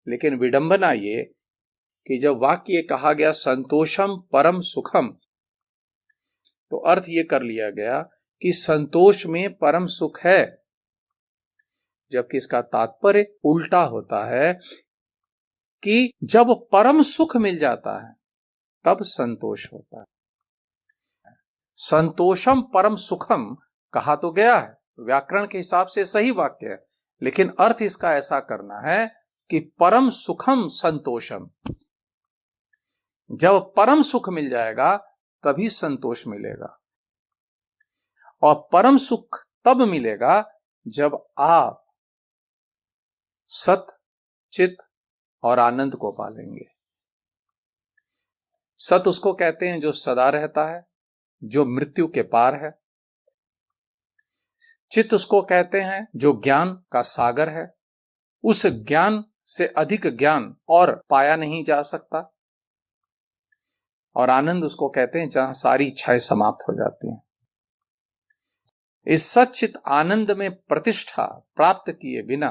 लेकिन विडंबना ये कि जब वाक्य कहा गया संतोषम परम सुखम, तो अर्थ ये कर लिया गया कि संतोष में परम सुख है, जबकि इसका तात्पर्य उल्टा होता है कि जब परम सुख मिल जाता है तब संतोष होता है। संतोषम परम सुखम कहा तो गया है, व्याकरण के हिसाब से सही वाक्य है, लेकिन अर्थ इसका ऐसा करना है कि परम सुखम संतोषम, जब परम सुख मिल जाएगा तभी संतोष मिलेगा। और परम सुख तब मिलेगा जब आप सत, चित और आनंद को पालेंगे। सत उसको कहते हैं जो सदा रहता है, जो मृत्यु के पार है। चित उसको कहते हैं जो ज्ञान का सागर है, उस ज्ञान से अधिक ज्ञान और पाया नहीं जा सकता। और आनंद उसको कहते हैं जहां सारी इच्छाएं समाप्त हो जाती हैं। इस सच्चित आनंद में प्रतिष्ठा प्राप्त किए बिना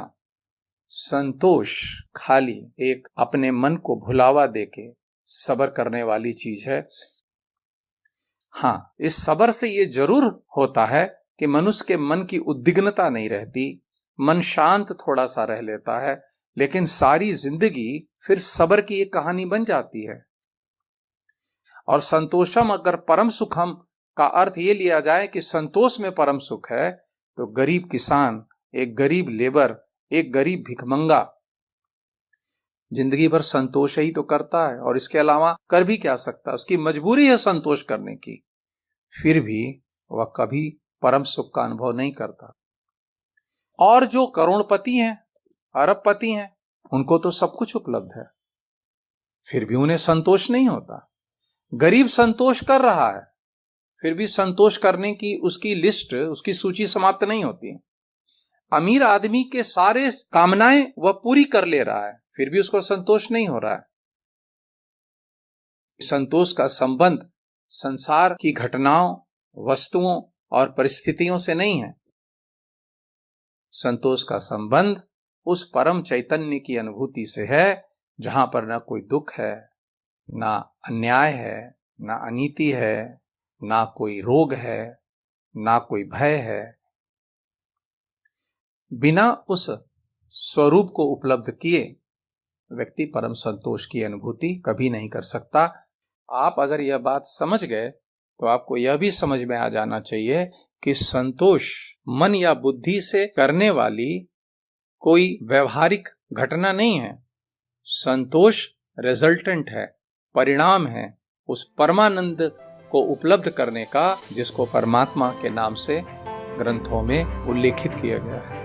संतोष खाली एक अपने मन को भुलावा देके सबर करने वाली चीज है। हाँ, इस सबर से ये जरूर होता है कि मनुष्य के मन की उद्विग्नता नहीं रहती, मन शांत थोड़ा सा रह लेता है, लेकिन सारी जिंदगी फिर सबर की एक कहानी बन जाती है। और संतोषम अगर परम सुखम का अर्थ ये लिया जाए कि संतोष में परम सुख है, तो गरीब किसान, एक गरीब लेबर, एक गरीब भिखमंगा जिंदगी भर संतोष ही तो करता है और इसके अलावा कर भी क्या सकता है, उसकी मजबूरी है संतोष करने की, फिर भी वह कभी परम सुख का अनुभव नहीं करता। और जो करोड़पति हैं, अरबपति हैं, उनको तो सब कुछ उपलब्ध है, फिर भी उन्हें संतोष नहीं होता। गरीब संतोष कर रहा है, फिर भी संतोष करने की उसकी लिस्ट, उसकी सूची समाप्त नहीं होती। अमीर आदमी के सारे कामनाएं वह पूरी कर ले रहा है, फिर भी उसको संतोष नहीं हो रहा है। संतोष का संबंध संसार की घटनाओं, वस्तुओं और परिस्थितियों से नहीं है। संतोष का संबंध उस परम चैतन्य की अनुभूति से है, जहां पर ना कोई दुख है, ना अन्याय है, ना अनीति है, ना कोई रोग है, ना कोई भय है। बिना उस स्वरूप को उपलब्ध किए व्यक्ति परम संतोष की अनुभूति कभी नहीं कर सकता। आप अगर यह बात समझ गए तो आपको यह भी समझ में आ जाना चाहिए कि संतोष मन या बुद्धि से करने वाली कोई व्यवहारिक घटना नहीं है। संतोष रिजल्टेंट है, परिणाम है उस परमानंद को उपलब्ध करने का, जिसको परमात्मा के नाम से ग्रंथों में उल्लेखित किया गया है।